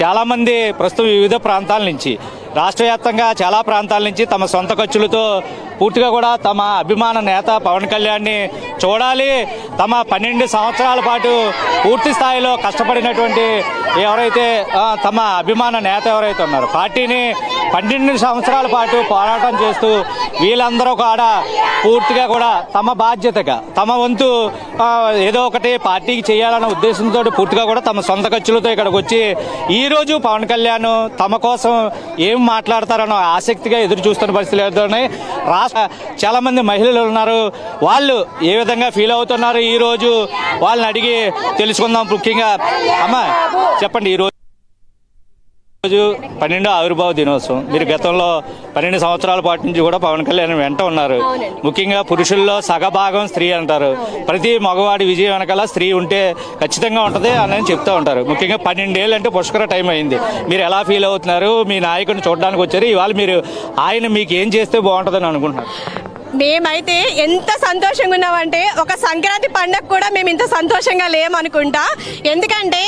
చాలామంది ప్రస్తుతం వివిధ ప్రాంతాల నుంచి రాష్ట్ర వ్యాప్తంగా చాలా ప్రాంతాల నుంచి తమ సొంత ఖర్చులతో పూర్తిగా కూడా తమ అభిమాన నేత పవన్ కళ్యాణ్ని చూడాలి, తమ 12 సంవత్సరాల పాటు పూర్తి స్థాయిలో కష్టపడినటువంటి ఎవరైతే తమ అభిమాన నేత ఎవరైతే ఉన్నారో పార్టీని 12 సంవత్సరాల పాటు పోరాటం చేస్తూ వీళ్ళందరూ కూడా పూర్తిగా కూడా తమ బాధ్యతగా తమ వంతు ఏదో ఒకటి పార్టీకి చేయాలన్న ఉద్దేశంతో పూర్తిగా కూడా తమ సొంత ఖర్చులతో ఇక్కడికి వచ్చి ఈరోజు పవన్ కళ్యాణ్ తమ కోసం ఏం మాట్లాడతారనో ఆసక్తిగా ఎదురు చూస్తున్న పరిస్థితులు ఎదురున్నాయి. చాలా మంది మహిళలు ఉన్నారు, వాళ్ళు ఏ విధంగా ఫీల్ అవుతున్నారు ఈ రోజు వాళ్ళని అడిగి తెలుసుకుందాం. ముఖ్యంగా అమ్మ చెప్పండి, ఈరోజు 12వ ఆవిర్భావ దినోత్సవం. మీరు గతంలో 12 సంవత్సరాల పాటు నుంచి కూడా పవన్ కళ్యాణ్ వెంట ఉన్నారు. ముఖ్యంగా పురుషుల్లో సగభాగం స్త్రీ అంటారు. ప్రతి మగవాడి విజయం వెనకాల స్త్రీ ఉంటే ఖచ్చితంగా ఉంటుంది అని చెప్తూ ఉంటారు. ముఖ్యంగా 12 ఏళ్ళు అంటే పుష్కర టైం అయింది. మీరు ఎలా ఫీల్ అవుతున్నారు? మీ నాయకుడిని చూడడానికి వచ్చారు, ఇవాళ మీరు ఆయన మీకు ఏం చేస్తే బాగుంటుందని అనుకుంటున్నారు? మేమైతే ఎంత సంతోషంగా ఉన్నామంటే ఒక సంక్రాంతి పండగ కూడా మేము ఇంత సంతోషంగా లేమనుకుంటా. ఎందుకంటే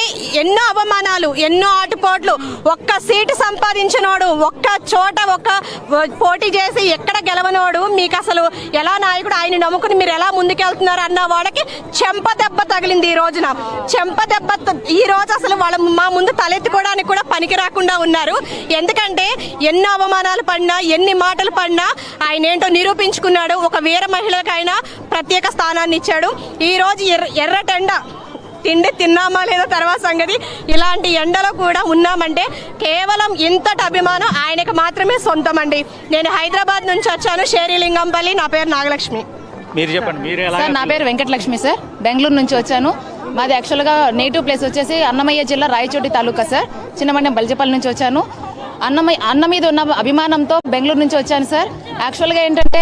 ఎన్నో అవమానాలు, ఎన్నో ఆటుపోట్లు, ఒక్క సీటు సంపాదించినోడు, ఒక్క చోట ఒక్క పోటీ చేసి ఎక్కడ గెలవనోడు మీకు అసలు ఎలా నాయకుడు, ఆయన నమ్ముకుని మీరు ఎలా ముందుకెళ్తున్నారు అన్న వాళ్ళకి చెంప దెబ్బ తగిలింది. ఈ రోజున చెంప దెబ్బ ఈ రోజు అసలు వాళ్ళ మా ముందు తలెత్తుకోవడానికి కూడా పనికి రాకుండా ఉన్నారు. ఎందుకంటే ఎన్నో అవమానాలు పడినా, ఎన్ని మాటలు పడినా ఆయన ఏంటో నిరూపించుకున్నారు. ఒక వీర మహిళకైనా ప్రత్యేక స్థానాన్ని ఇచ్చాడు. ఈ రోజు ఎర్రటెండ తిండి తిన్నామా లేదా తర్వాత సంగతి, ఇలాంటి ఎండలో కూడా ఉన్నామంటే కేవలం ఇంతటి అభిమానం ఆయనకు మాత్రమే సొంతం అండి. నేను హైదరాబాద్ నుంచి వచ్చాను, షేరిలింగంపల్లి. నా పేరు నాగలక్ష్మి. మీరు చెప్పండి. సార్, నా పేరు వెంకటలక్ష్మి సార్. బెంగళూరు నుంచి వచ్చాను. మాది యాక్చువల్గా నేటివ్ ప్లేస్ వచ్చేసి అన్నమయ్య జిల్లా రాయచోటి తాలూకా సార్. చిన్నమండెం బల్జపల్లి నుంచి వచ్చాను. అన్న మీద ఉన్న అభిమానంతో బెంగళూరు నుంచి వచ్చాను సార్. యాక్చువల్గా ఏంటంటే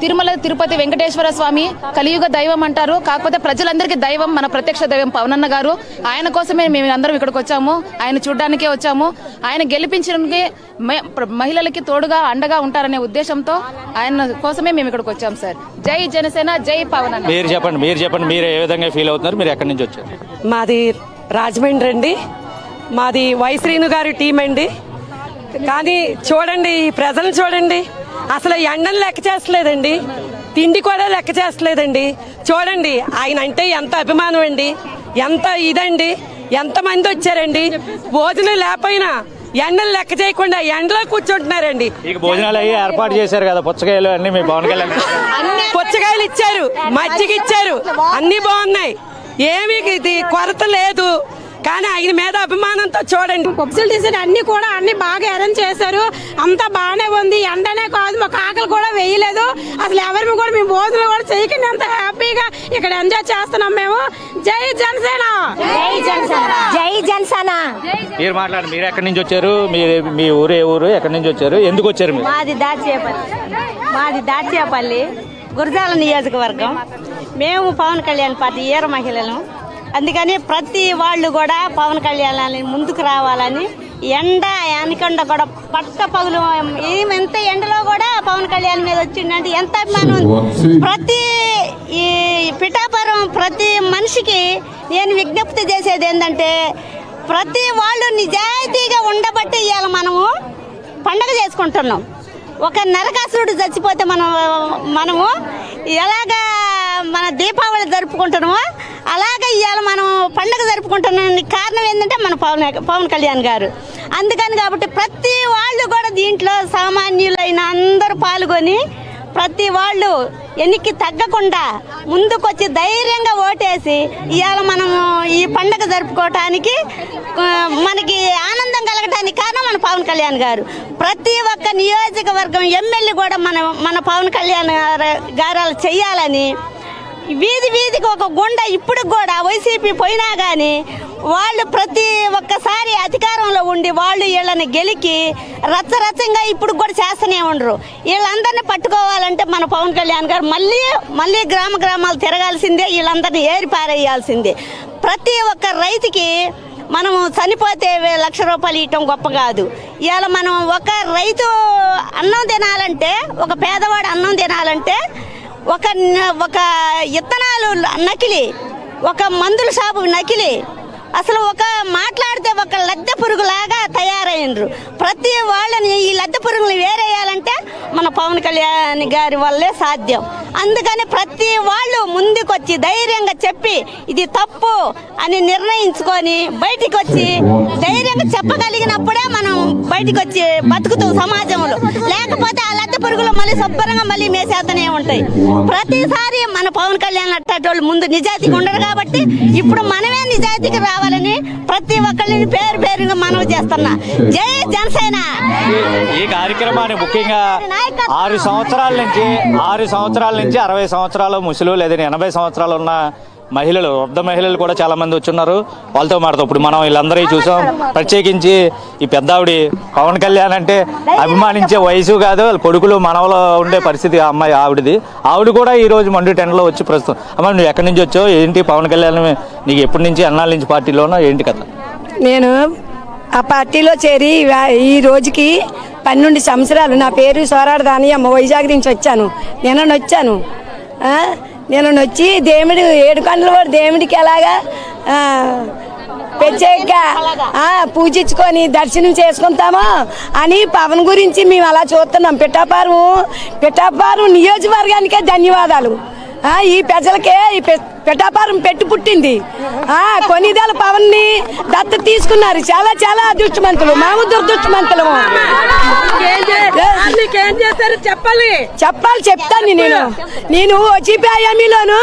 తిరుమల తిరుపతి వెంకటేశ్వర స్వామి కలియుగ దైవం అంటారు. కాకపోతే ప్రజలందరికీ దైవం మన ప్రత్యక్ష దైవం పవనన్న గారు. ఆయన కోసమే మేము అందరం ఇక్కడికి వచ్చాము, ఆయన చూడ్డానికే వచ్చాము. ఆయన గెలిపించడానికి మహిళలకి తోడుగా అండగా ఉంటారనే ఉద్దేశంతో ఆయన కోసమే మేము ఇక్కడికి వచ్చాము సార్. జై జనసేన, జై పవనన్న. మీరు చెప్పండి మీరు ఏ విధంగా ఫీల్ అవుతున్నారు? మీరు ఎక్కడి నుంచి వచ్చారు? మాది రాజమండ్రి అండి. మాది వై శ్రీను గారి టీం అండి. కానీ చూడండి, ఈ ప్రజలను చూడండి, అసలు ఎండను లెక్క చేస్తలేదండి, తిండి కూడా లెక్క చేస్తలేదండి. చూడండి ఆయన అంటే ఎంత అభిమానం అండి, ఎంత ఇదండి, ఎంతమంది వచ్చారండి. భోజనం లేకపోయినా ఎండలు లెక్క చేయకుండా ఎండలో కూర్చుంటున్నారండి. భోజనాలు అయ్యి ఏర్పాటు చేశారు కదా, పుచ్చకాయలు అన్ని మీ పవన్ కళ్యాణ్ పుచ్చకాయలు ఇచ్చారు, మజ్జిగ ఇచ్చారు, అన్ని బాగున్నాయి, ఏమీ ఇది కొరత లేదు. కానీ ఆయన మీద అభిమానంతో చూడండి, ఫెసిలిటీస్ అన్ని కూడా అన్ని బాగా అరేంజ్ చేశారు. అంతా బాగానే ఉంది. ఎండనే కాదు, మాకు ఆకలి కూడా వేయలేదు. అసలు ఎవరిని కూడా మేము భోజనం కూడా చేయకుండా అంత హ్యాపీగా ఇక్కడ ఎంజాయ్ చేస్తున్నాం మేము. జై జనసేన, జై జనసేన, జై జనసేన. మీరు మాట్లాడండి. మీరు ఎక్కడి నుంచి వచ్చారు? మీ ఊరు ఏ ఊరు? ఎక్కడి నుంచి వచ్చారు? ఎందుకు వచ్చారు మీరు? మాది దాచేపల్లి గురజాల నియోజకవర్గం. మేము పవన్ కళ్యాణ్ పార్టీ వీర మహిళలు. అందుకని ప్రతి వాళ్ళు కూడా పవన్ కళ్యాణ్ ముందుకు రావాలని ఎండ ఎనకొండ కూడా పట్ట పగులు ఎంత ఎండలో కూడా పవన్ కళ్యాణ్ మీద వచ్చిందంటే ఎంత అభిమానం. ప్రతి ఈ పిఠాపురం ప్రతి మనిషికి నేను విజ్ఞప్తి చేసేది ఏంటంటే ప్రతి వాళ్ళు నిజాయితీగా ఉండబట్టి ఇవాళ మనము పండగ చేసుకుంటున్నాం. ఒక నరకాసురుడు చచ్చిపోతే మనము ఎలాగా మన దీపావళి జరుపుకుంటున్నామో అలాగే ఇవాళ మనం పండుగ జరుపుకుంటున్నానికి కారణం ఏంటంటే మన పవన్ కళ్యాణ్ గారు. అందుకని కాబట్టి ప్రతి వాళ్ళు కూడా దీంట్లో సామాన్యులైన అందరూ పాల్గొని ప్రతి వాళ్ళు ఎన్నికి తగ్గకుండా ముందుకొచ్చి ధైర్యంగా ఓటేసి ఇవాళ మనము ఈ పండుగ జరుపుకోవటానికి మనకి ఆనందం కలగడానికి కారణం మన పవన్ కళ్యాణ్ గారు. ప్రతి ఒక్క నియోజకవర్గం ఎమ్మెల్యే కూడా మన పవన్ కళ్యాణ్ గారు చెయ్యాలని వీధి వీధికి ఒక గుండె ఇప్పుడు కూడా వైసీపీ పోయినా కానీ వాళ్ళు ప్రతి ఒక్కసారి అధికారంలో ఉండి వాళ్ళు వీళ్ళని గెలికి రచ్చరచ్చంగా ఇప్పుడు కూడా చేస్తూనే ఉండరు. వీళ్ళందరినీ పట్టుకోవాలంటే మన పవన్ కళ్యాణ్ గారు మళ్ళీ గ్రామాలు తిరగాల్సిందే, వీళ్ళందరినీ ఏరిపారేయాల్సిందే. ప్రతి ఒక్క రైతుకి మనము చనిపోతే 1,00,000 రూపాయలు ఇవ్వటం గొప్ప కాదు. ఇవాళ మనం ఒక రైతు అన్నం తినాలంటే, ఒక పేదవాడు అన్నం తినాలంటే ఒక ఇత్తనాలు నకిలీ, ఒక మందుల షాపు నకిలీ, అసలు ఒక మాట్లాడితే ఒక లద్దె పురుగులాగా తయారైనరు. ప్రతి వాళ్ళని ఈ లద్దె పురుగులు వేరేయాలంటే మన పవన్ కళ్యాణ్ గారి వల్లే సాధ్యం. అందుకని ప్రతి వాళ్ళు ముందుకొచ్చి ధైర్యంగా చెప్పి ఇది తప్పు అని నిర్ణయించుకొని బయటికి వచ్చి ధైర్యంగా చెప్పగలిగినప్పుడే మనం బయటికి వచ్చి బతుకుతాం సమాజంలో. లేకపోతే ఆ లద్దె పురుగులు మళ్ళీ శుభ్రంగా మళ్ళీ మేసేస్తూనే ఉంటాయి. ప్రతిసారి మన పవన్ కళ్యాణ్ అట్టేటోళ్ళు ముందు నిజాయితీగా ఉండరు కాబట్టి ఇప్పుడు మనమే నిజాయితీకి రావాలని ప్రతి ఒక్కరిని పేరు పేరుగా మనవి చేస్తున్నా. జై జనసేన. ఈ కార్యక్రమాన్ని ముఖ్యంగా 6 సంవత్సరాల నుంచి 60 సంవత్సరాలు ముసలు లేదా 80 సంవత్సరాలు ఉన్న మహిళలు, వృద్ధ మహిళలు కూడా చాలా మంది వచ్చున్నారు. వాళ్ళతో మాట్లాడుతూ ఇప్పుడు మనం వీళ్ళందరూ చూసాం. ప్రత్యేకించి ఈ పెద్దావిడి పవన్ కళ్యాణ్ అంటే అభిమానించే వయసు కాదు, వాళ్ళ కొడుకులు మనవలో ఉండే పరిస్థితి ఆ అమ్మాయి ఆవిడ కూడా ఈ రోజు మండు టెంట్లో వచ్చి ప్రస్తుతం. అమ్మ నువ్వు ఎక్కడి నుంచి వచ్చావు, ఏంటి పవన్ కళ్యాణ్ నీకు ఎప్పటి నుంచి అన్నాళ్ళ నుంచి పార్టీలోనో ఏంటి కథ? నేను ఆ పార్టీలో చేరి ఈ రోజుకి 12 సంవత్సరాలు. నా పేరు సోరాడ దానియమ్మ, వైజాగ్ నుంచి వచ్చాను. నేను వచ్చి దేవుడి 7 కండ్ల వాడు దేవుడికి ఎలాగా ప్రత్యేక పూజించుకొని దర్శనం చేసుకుంటామో అని పవన్ గురించి మేము అలా చూస్తున్నాం. పిఠాపురం నియోజకవర్గానికే ధన్యవాదాలు. ఈ ప్రజలకే ఈ పిఠాపురం పెట్టి పుట్టింది. కొన్నిదేళ్ళ పవన్ ని దత్త తీసుకున్నారు. చాలా చాలా అదృష్టవంతులు, మేము దురదృష్టవంతులు. చెప్తాను. నేను OCPIMలోను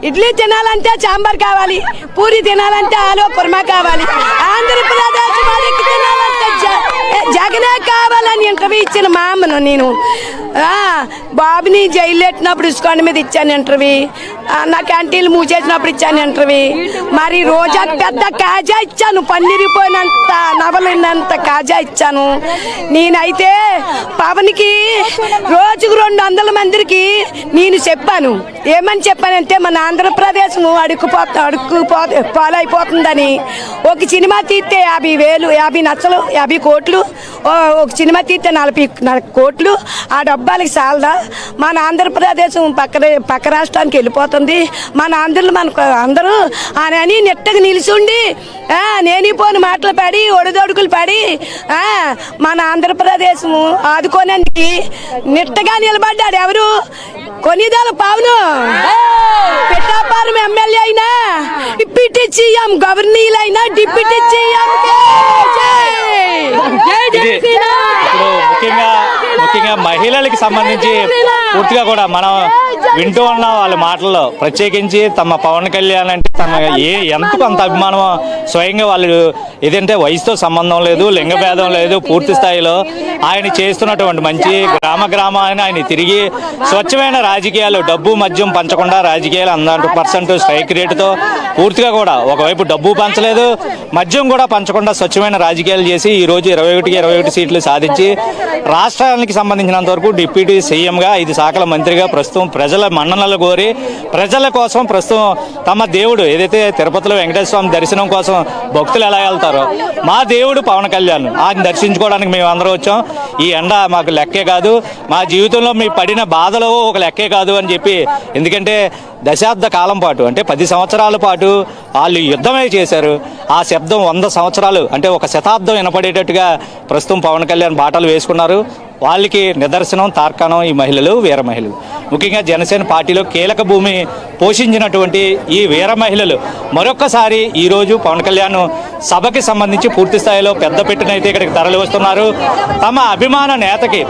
ఇడ్లీ తినాలంటే సాంబార్ కావాలి, పూరి తినాలంటే ఆలు కుర్మా కావాలి, ఆంధ్రప్రదేశ్ వారికి తినాలంటే జగనే కావాలని ఇంటర్వ్యూ ఇచ్చిన మా అమ్మను. నేను బాబుని జైలు పెట్టినప్పుడు ఇసుకొండ మీద ఇచ్చాను ఇంటర్వ్యూ. నా క్యాంటీన్లు మూసేసినప్పుడు ఇచ్చాను ఇంటర్వ్యూ. మరి రోజా పెద్ద కాజా ఇచ్చాను, పన్నీరిపోయినంత నవలినంత కాజా ఇచ్చాను. నేనైతే పవన్కి రోజుకు 200 మందికి నేను చెప్పాను. ఏమని చెప్పానంటే మన ఆంధ్రప్రదేశ్ అడుక్కు పాలైపోతుందని. ఒక సినిమా తీస్తే 50,000, 50 లక్షలు, 50 కోట్లు. ఒక సినిమా తీస్తే 40 కోట్లు. ఆ డబ్బాలకి చాలదా? మన ఆంధ్రప్రదేశ్ పక్క రాష్ట్రానికి వెళ్ళిపోతుంది. మన ఆంధ్రులు మనకు అందరూ అని నెట్టగా నిలిచుండి నేను పోని మాటలు పడి ఒడిదొడుకులు పడి మన ఆంధ్రప్రదేశ్ ఆదుకోనందుకు నిట్టగా నిలబడ్డాడు. ఎవరు? కొన్నిదేళ్ళ పవన్. పిఠాపురం ఎమ్మెల్యే అయినా, డిప్యూటీ సీఎం, గవర్నర్ అయినా, డిప్యూటీ సీఎం. ఇప్పుడు ముఖ్యంగా మహిళలకి సంబంధించి పూర్తిగా కూడా మనం వింటూ ఉన్నాం వాళ్ళ మాటల్లో. ప్రత్యేకించి తమ పవన్ కళ్యాణ్ అంటే ఎంతకు అంత అభిమానం. స్వయంగా వాళ్ళు ఏదంటే వయసుతో సంబంధం లేదు, లింగ భేదం లేదు, పూర్తి స్థాయిలో ఆయన చేస్తున్నటువంటి మంచి గ్రామాన్ని ఆయన తిరిగి స్వచ్ఛమైన రాజకీయాలు, డబ్బు మద్యం పంచకుండా రాజకీయాలు 100% స్ట్రైక్ రేటుతో పూర్తిగా కూడా ఒకవైపు డబ్బు పంచలేదు, మద్యం కూడా పంచకుండా స్వచ్ఛమైన రాజకీయాలు చేసి ఈ రోజు 21 సీట్లు సాధించి రాష్ట్రానికి సంబంధించినంత వరకు డిప్యూటీ సీఎంగా 5 శాఖల మంత్రిగా ప్రస్తుతం ప్రజల మన్ననలు కోరి ప్రజల కోసం ప్రస్తుతం తమ దేవుడు ఏదైతే తిరుపతిలో వెంకటేశ్వర స్వామి దర్శనం కోసం భక్తులు ఎలా వెళ్తారో మా దేవుడు పవన్ కళ్యాణ్ ఆయన దర్శించుకోవడానికి మేము అందరూ వచ్చాం. ఈ ఎండ మాకు లెక్కే కాదు, మా జీవితంలో మీ పడిన బాధలో ఒక లెక్కే కాదు అని చెప్పి. ఎందుకంటే దశాబ్ద కాలం పాటు అంటే 10 సంవత్సరాల పాటు వాళ్ళు యుద్ధమే చేశారు. ఆ శబ్దం 100 సంవత్సరాలు అంటే ఒక శతాబ్దం వినపడేటట్టుగా ప్రస్తుతం పవన్ కళ్యాణ్ బాటలు వేసుకున్నారు. వాళ్ళకి నిదర్శనం తార్కాణం ఈ మహిళలు, వీర మహిళలు. ముఖ్యంగా జనసేన పార్టీలో కీలక భూమి పోషించినటువంటి ఈ వీర మహిళలు మరొక్కసారి ఈరోజు పవన్ కళ్యాణ్ సభకి సంబంధించి పూర్తి స్థాయిలో పెద్ద పెట్టినైతే ఇక్కడికి తరలి వస్తున్నారు. తమ అభిమాన నేతకి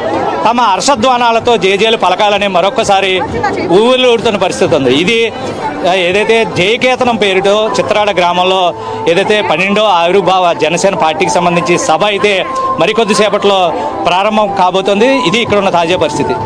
తమ హర్షధ్వానాలతో జేజేలు పలకాలని మరొక్కసారి ఊళ్ళూడుతున్న పరిస్థితి ఉంది. ఇది ఏదైతే జయకేతనం పేరుతో చిత్రాడ గ్రామంలో ఏదైతే 12వ ఆవిర్భావ జనసేన పార్టీకి సంబంధించి సభ అయితే మరికొద్దిసేపట్లో ప్రారంభం కాబోతుంది. ఇది ఇక్కడ ఉన్న తాజా పరిస్థితి.